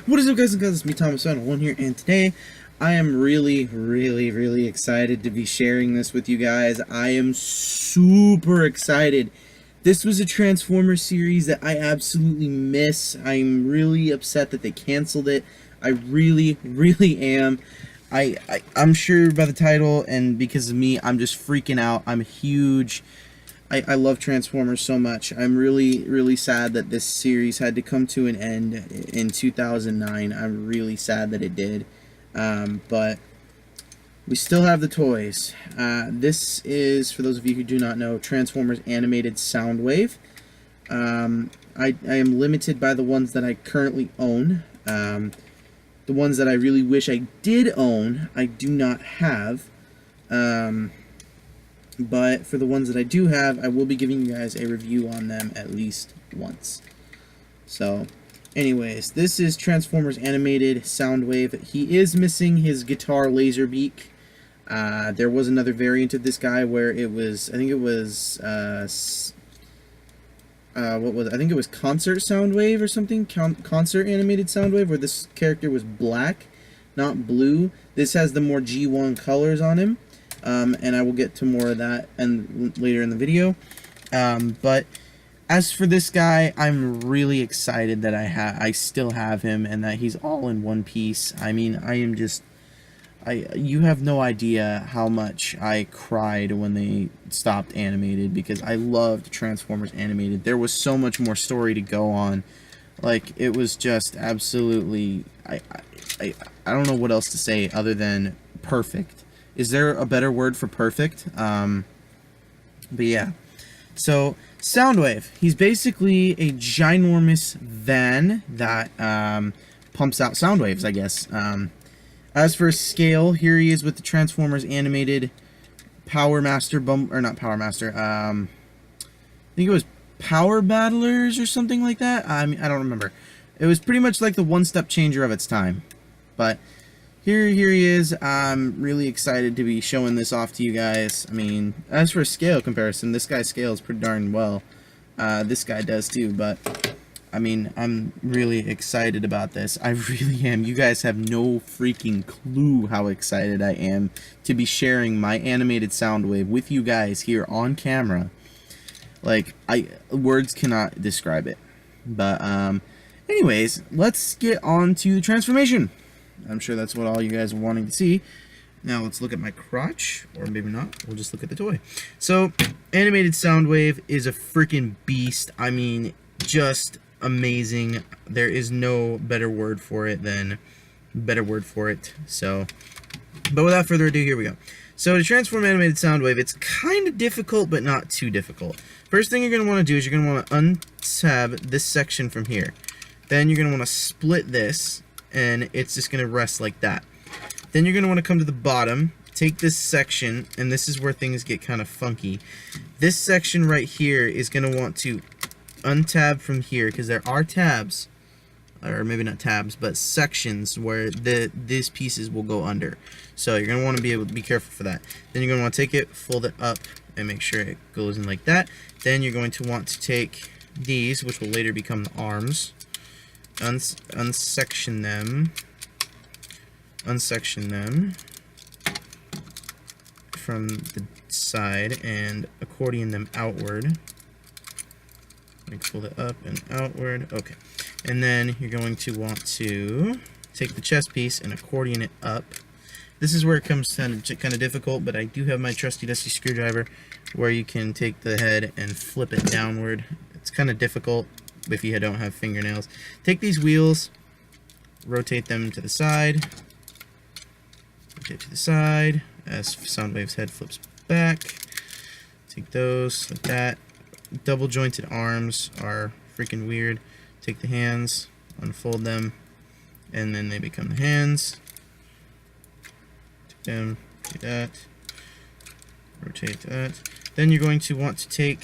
What is up, guys and guys? It's me, Thomas1 here, and today I am really excited to be sharing this with you guys. I am super excited. This was a Transformers series that I absolutely miss. I'm really upset that they canceled it. I really am. I'm sure by the title and because of me, I'm just freaking out. I'm huge. I love Transformers so much. I'm really sad that this series had to come to an end in 2009. I'm really sad that it did. But we still have the toys. This is, for those of you who do not know, Transformers animated Soundwave. I am limited by the ones that I currently own. The ones that I really wish I did own, I do not have. But for the ones that I do have, I will be giving you guys a review on them at least once. So, anyways, this is Transformers Animated Soundwave. He is missing his guitar laser beak. There was another variant of this guy where it was, I think it was, I think it was Concert Soundwave or something? Concert Animated Soundwave, where this character was black, not blue. This has the more G1 colors on him. And I will get to more of that later in the video. But as for this guy, I'm really excited that I still have him and that he's all in one piece. I mean, you have no idea how much I cried when they stopped animated, because I loved Transformers Animated. There was so much more story to go on. Like, it was just absolutely, I don't know what else to say other than perfect. Is there a better word for perfect? But yeah. So, Soundwave. He's basically a ginormous van that pumps out sound waves, I guess. As for scale, here he is with the Transformers Animated Power Master or not Power Master. I think it was Power Battlers or something like that. I mean, I don't remember. It was pretty much like the one-step changer of its time. But Here he is. I'm really excited to be showing this off to you guys. I mean, as for a scale comparison, this guy scales pretty darn well. This guy does too, but I mean, I'm really excited about this. I really am. You guys have no freaking clue how excited I am to be sharing my animated Soundwave with you guys here on camera. Like, words cannot describe it. But anyways, let's get on to the transformation. I'm sure that's what all you guys are wanting to see. Now let's look at my crotch, or maybe not. We'll just look at the toy. So, animated Soundwave is a freaking beast. I mean, just amazing. There is no better word for it. So, but without further ado, here we go. So to transform animated Soundwave, it's kind of difficult, but not too difficult. First thing you're going to want to do is you're going to want to untab this section from here. Then you're going to want to split this, and it's just going to rest like that. Then you're going to want to come to the bottom, take this section, and this is where things get kind of funky. This section right here is going to want to untab from here, because there are tabs, or maybe not tabs, but sections where these pieces will go under. So you're going to want to be able to be careful for that. Then you're going to want to take it, fold it up, and make sure it goes in like that. Then you're going to want to take these, which will later become the arms, unsection them from the side and accordion them outward. Like, fold it up and outward. Okay. And then you're going to want to take the chest piece and accordion it up. This is where it comes kind of difficult, but I do have my trusty dusty screwdriver where you can take the head and flip it downward. It's kind of difficult if you don't have fingernails. Take these wheels, rotate them to the side, rotate to the side as Soundwave's head flips back. Take those like that. Double jointed arms are freaking weird. Take the hands, unfold them, and then they become the hands. Take them, do that, rotate that. Then you're going to want to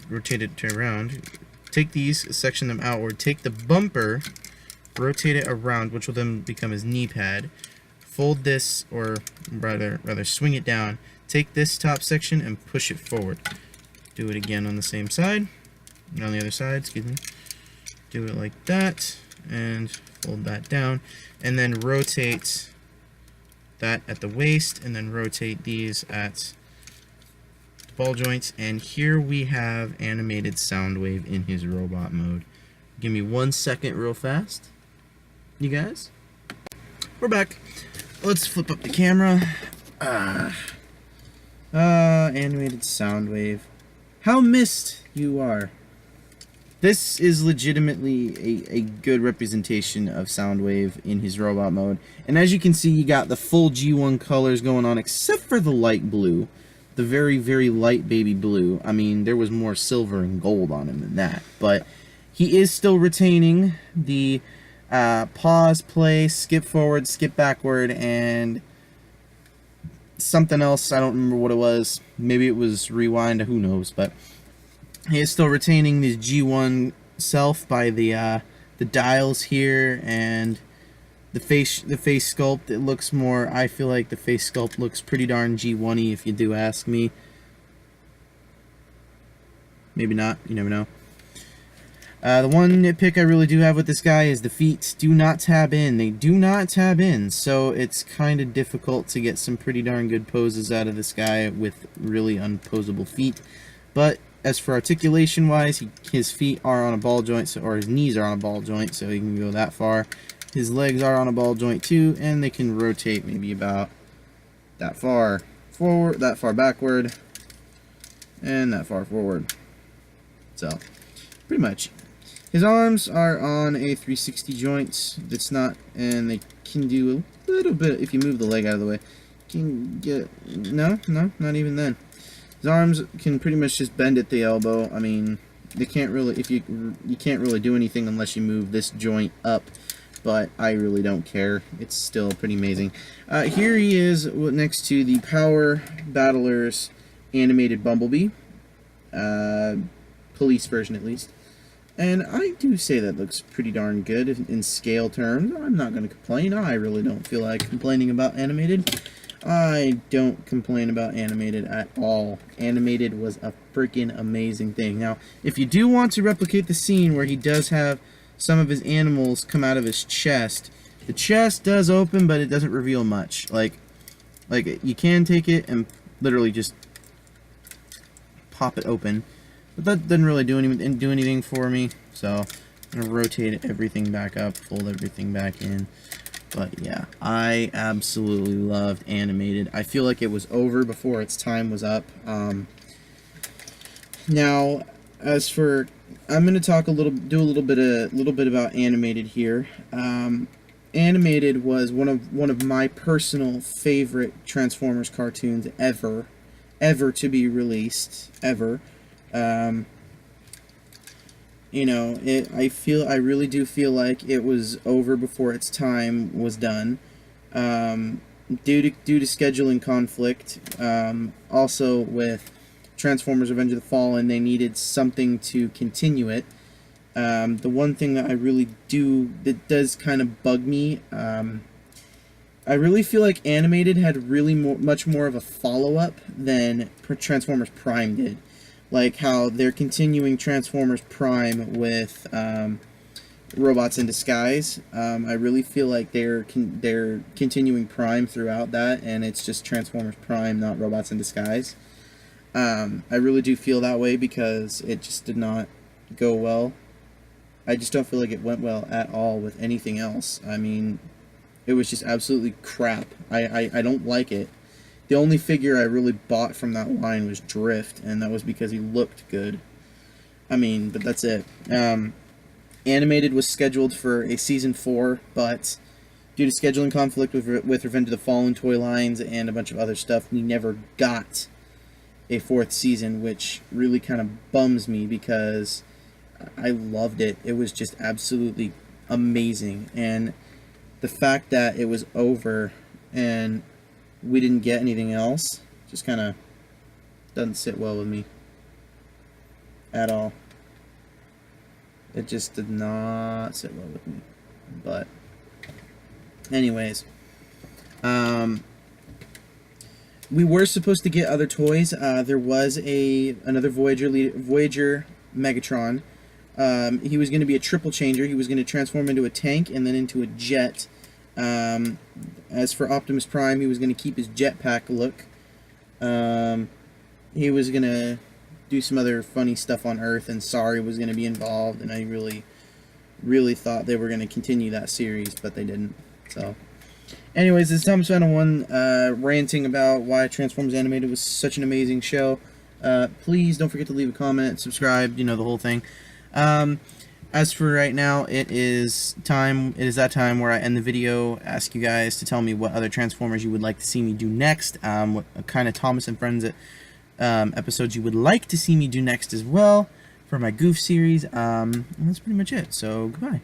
rotate it around. Take these, section them outward. Take the bumper, rotate it around, which will then become his knee pad. Fold this, or rather swing it down. Take this top section and push it forward. Do it again on the same side, and on the other side, excuse me. Do it like that, and fold that down, and then rotate that at the waist, and then rotate these at the ball joints, and here we have animated Soundwave in his robot mode. Give me 1 second real fast, you guys. We're back. Let's flip up the camera. Animated Soundwave. How missed you are. This is legitimately a good representation of Soundwave in his robot mode. And as you can see, you got the full G1 colors going on, except for the light blue. The very, very light baby blue. I mean, there was more silver and gold on him than that. But he is still retaining the pause, play, skip forward, skip backward, and something else. I don't remember what it was. Maybe it was rewind, who knows. But he is still retaining his G1 self by the dials here, and the face sculpt. It looks more, I feel like the face sculpt looks pretty darn G1-y, if you do ask me. Maybe not, you never know. The one nitpick I really do have with this guy is the feet do not tab in. They do not tab in, so it's kind of difficult to get some pretty darn good poses out of this guy with really unposable feet. But as for articulation wise, his feet are on a ball joint, or his knees are on a ball joint, so he can go that far. His legs are on a ball joint too, and they can rotate maybe about that far forward, that far backward, and that far forward. So, pretty much. His arms are on a 360 joint. That's not, and they can do a little bit if you move the leg out of the way. Can get, no, not even then. His arms can pretty much just bend at the elbow. I mean, they can't really, if you can't really do anything unless you move this joint up, but I really don't care. It's still pretty amazing. Here he is next to the Power Battlers animated Bumblebee. Police version at least. And I do say that looks pretty darn good in scale terms. I'm not going to complain. I really don't feel like complaining about animated. I don't complain about animated at all. Animated was a freaking amazing thing. Now, if you do want to replicate the scene where he does have some of his animals come out of his chest, the chest does open, but it doesn't reveal much. Like you can take it and literally just pop it open. But that doesn't really do anything for me, so I'm going to rotate everything back up, fold everything back in. But yeah, I absolutely loved animated. I feel like it was over before its time was up. Now, as for, I'm going to talk a little bit about animated here. Animated was one of my personal favorite Transformers cartoons ever to be released, ever. You know, I really do feel like it was over before its time was done, due to scheduling conflict. Also with Transformers: Revenge of the Fallen, they needed something to continue it. The one thing that does kind of bug me, I really feel like animated had really much more of a follow-up than Transformers Prime did. Like how they're continuing Transformers Prime with Robots in Disguise. I really feel like they're continuing Prime throughout that, and it's just Transformers Prime, not Robots in Disguise. I really do feel that way because it just did not go well. I just don't feel like it went well at all with anything else. I mean, it was just absolutely crap. I don't like it. The only figure I really bought from that line was Drift, and that was because he looked good. I mean, but that's it. Animated was scheduled for a Season 4, but due to scheduling conflict with Revenge of the Fallen toy lines and a bunch of other stuff, we never got a 4th season, which really kind of bums me because I loved it. It was just absolutely amazing, and the fact that it was over and we didn't get anything else just kind of doesn't sit well with me at all. It just did not sit well with me. But anyways, we were supposed to get other toys. There was another Voyager Megatron, He was going to be a triple changer. He was going to transform into a tank and then into a jet. As for Optimus Prime, he was going to keep his jetpack look. He was going to do some other funny stuff on Earth, and Sorry was going to be involved, and I really thought they were going to continue that series, but they didn't. So, anyways, this is Thomas Final One ranting about why Transformers Animated was such an amazing show. Please don't forget to leave a comment, subscribe, you know, the whole thing. As for right now, it is that time where I end the video, ask you guys to tell me what other Transformers you would like to see me do next, what kind of Thomas and Friends episodes you would like to see me do next as well for my Goof series. And that's pretty much it, so goodbye.